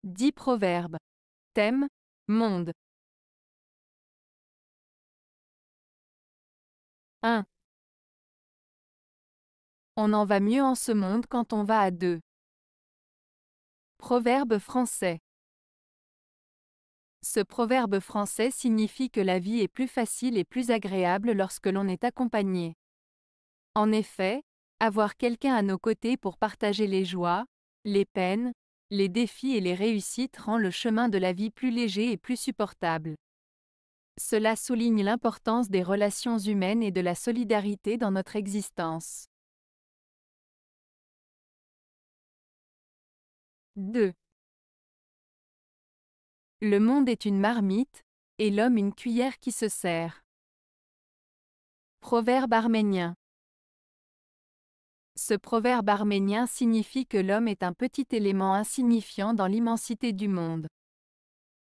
10 proverbes. Thème, monde. 1. On en va mieux en ce monde quand on va à deux. Proverbe français. Ce proverbe français signifie que la vie est plus facile et plus agréable lorsque l'on est accompagné. En effet, avoir quelqu'un à nos côtés pour partager les joies, les peines, les défis et les réussites rend le chemin de la vie plus léger et plus supportable. Cela souligne l'importance des relations humaines et de la solidarité dans notre existence. 2. Le monde est une marmite, et l'homme une cuillère qui se sert. Proverbe arménien. Ce proverbe arménien signifie que l'homme est un petit élément insignifiant dans l'immensité du monde.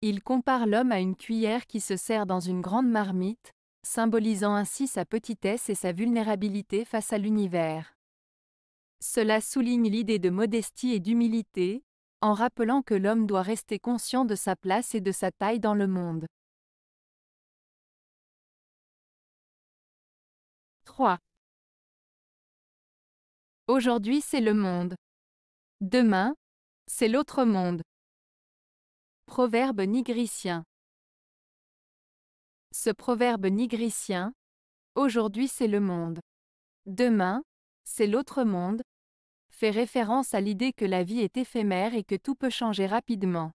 Il compare l'homme à une cuillère qui se sert dans une grande marmite, symbolisant ainsi sa petitesse et sa vulnérabilité face à l'univers. Cela souligne l'idée de modestie et d'humilité, en rappelant que l'homme doit rester conscient de sa place et de sa taille dans le monde. 3. Aujourd'hui c'est le monde. Demain, c'est l'autre monde. Proverbe nigricien. Ce proverbe nigricien, aujourd'hui c'est le monde. Demain, c'est l'autre monde, fait référence à l'idée que la vie est éphémère et que tout peut changer rapidement.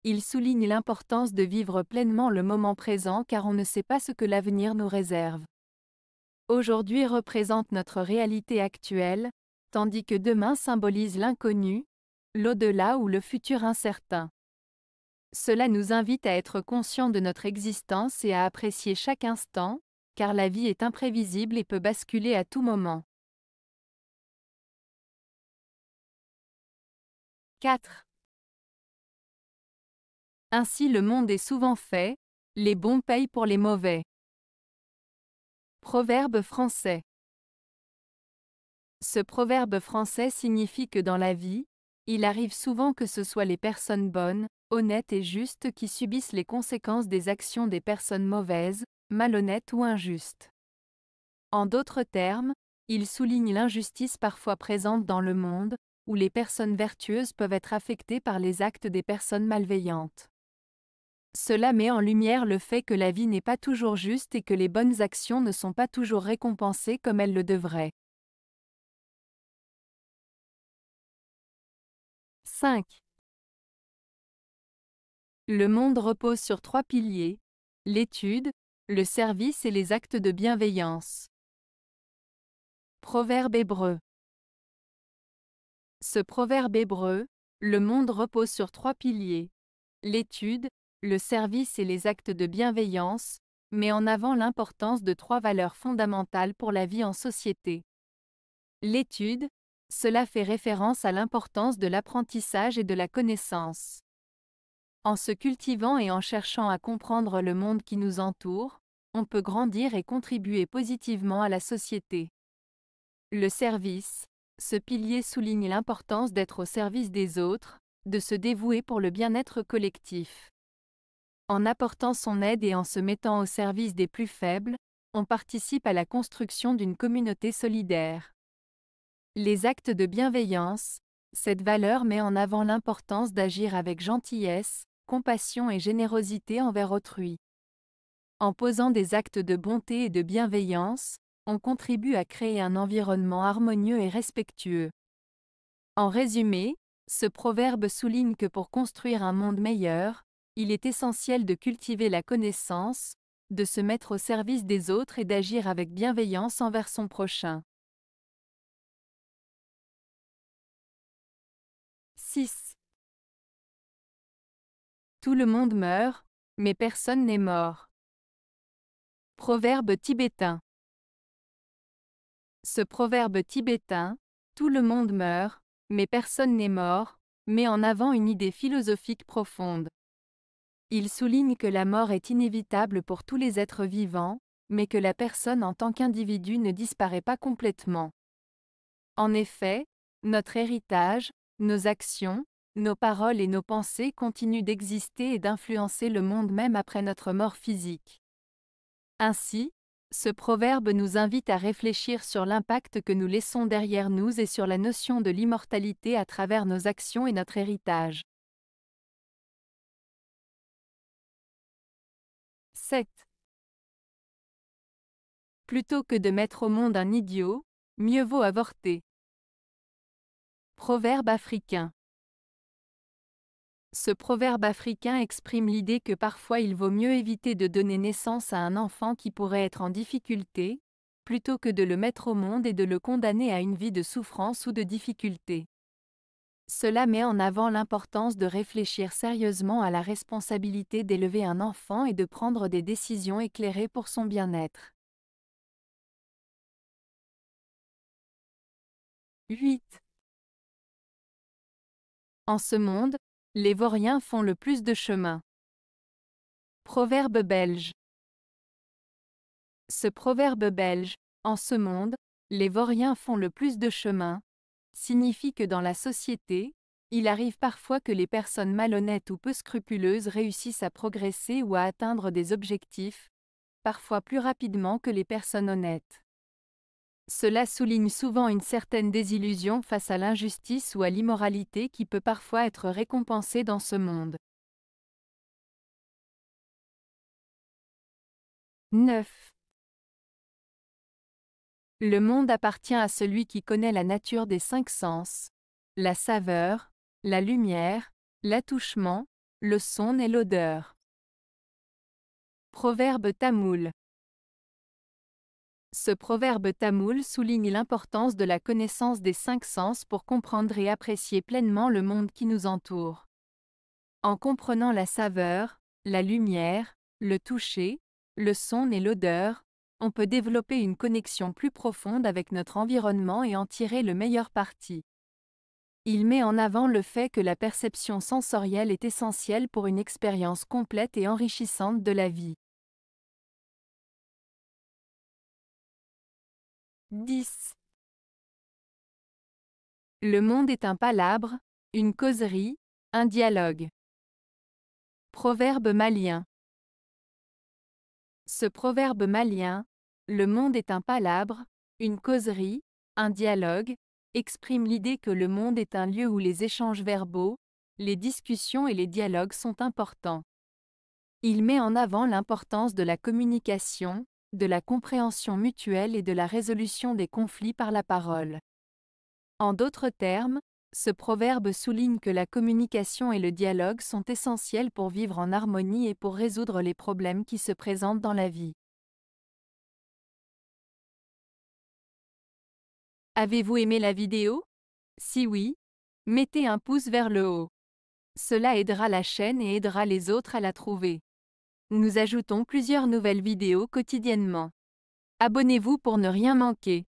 Il souligne l'importance de vivre pleinement le moment présent car on ne sait pas ce que l'avenir nous réserve. Aujourd'hui représente notre réalité actuelle, tandis que demain symbolise l'inconnu, l'au-delà ou le futur incertain. Cela nous invite à être conscients de notre existence et à apprécier chaque instant, car la vie est imprévisible et peut basculer à tout moment. 4. Ainsi le monde est souvent fait, les bons payent pour les mauvais. Proverbe français. Ce proverbe français signifie que dans la vie, il arrive souvent que ce soit les personnes bonnes, honnêtes et justes qui subissent les conséquences des actions des personnes mauvaises, malhonnêtes ou injustes. En d'autres termes, il souligne l'injustice parfois présente dans le monde, où les personnes vertueuses peuvent être affectées par les actes des personnes malveillantes. Cela met en lumière le fait que la vie n'est pas toujours juste et que les bonnes actions ne sont pas toujours récompensées comme elles le devraient. 5. Le monde repose sur 3 piliers, l'étude, le service et les actes de bienveillance. Proverbe hébreu. Ce proverbe hébreu, le monde repose sur 3 piliers, l'étude, le service et les actes de bienveillance, met en avant l'importance de 3 valeurs fondamentales pour la vie en société. L'étude, cela fait référence à l'importance de l'apprentissage et de la connaissance. En se cultivant et en cherchant à comprendre le monde qui nous entoure, on peut grandir et contribuer positivement à la société. Le service, ce pilier souligne l'importance d'être au service des autres, de se dévouer pour le bien-être collectif. En apportant son aide et en se mettant au service des plus faibles, on participe à la construction d'une communauté solidaire. Les actes de bienveillance, cette valeur met en avant l'importance d'agir avec gentillesse, compassion et générosité envers autrui. En posant des actes de bonté et de bienveillance, on contribue à créer un environnement harmonieux et respectueux. En résumé, ce proverbe souligne que pour construire un monde meilleur, il est essentiel de cultiver la connaissance, de se mettre au service des autres et d'agir avec bienveillance envers son prochain. 6. Tout le monde meurt, mais personne n'est mort. Proverbe tibétain. Ce proverbe tibétain, tout le monde meurt, mais personne n'est mort, met en avant une idée philosophique profonde. Il souligne que la mort est inévitable pour tous les êtres vivants, mais que la personne en tant qu'individu ne disparaît pas complètement. En effet, notre héritage, nos actions, nos paroles et nos pensées continuent d'exister et d'influencer le monde même après notre mort physique. Ainsi, ce proverbe nous invite à réfléchir sur l'impact que nous laissons derrière nous et sur la notion de l'immortalité à travers nos actions et notre héritage. 7. Plutôt que de mettre au monde un idiot, mieux vaut avorter. Proverbe africain. Ce proverbe africain exprime l'idée que parfois il vaut mieux éviter de donner naissance à un enfant qui pourrait être en difficulté, plutôt que de le mettre au monde et de le condamner à une vie de souffrance ou de difficulté. Cela met en avant l'importance de réfléchir sérieusement à la responsabilité d'élever un enfant et de prendre des décisions éclairées pour son bien-être. 8. En ce monde, les vauriens font le plus de chemin. Proverbe belge. Ce proverbe belge, en ce monde, les vauriens font le plus de chemin, signifie que dans la société, il arrive parfois que les personnes malhonnêtes ou peu scrupuleuses réussissent à progresser ou à atteindre des objectifs, parfois plus rapidement que les personnes honnêtes. Cela souligne souvent une certaine désillusion face à l'injustice ou à l'immoralité qui peut parfois être récompensée dans ce monde. 9. Le monde appartient à celui qui connaît la nature des 5 sens, la saveur, la lumière, l'attouchement, le son et l'odeur. Proverbe tamoul. Ce proverbe tamoul souligne l'importance de la connaissance des 5 sens pour comprendre et apprécier pleinement le monde qui nous entoure. En comprenant la saveur, la lumière, le toucher, le son et l'odeur, on peut développer une connexion plus profonde avec notre environnement et en tirer le meilleur parti. Il met en avant le fait que la perception sensorielle est essentielle pour une expérience complète et enrichissante de la vie. 10. Le monde est un palabre, une causerie, un dialogue. Proverbe malien. Ce proverbe malien, le monde est un palabre, une causerie, un dialogue, exprime l'idée que le monde est un lieu où les échanges verbaux, les discussions et les dialogues sont importants. Il met en avant l'importance de la communication, de la compréhension mutuelle et de la résolution des conflits par la parole. En d'autres termes, ce proverbe souligne que la communication et le dialogue sont essentiels pour vivre en harmonie et pour résoudre les problèmes qui se présentent dans la vie. Avez-vous aimé la vidéo? Si oui, mettez un pouce vers le haut. Cela aidera la chaîne et aidera les autres à la trouver. Nous ajoutons plusieurs nouvelles vidéos quotidiennement. Abonnez-vous pour ne rien manquer.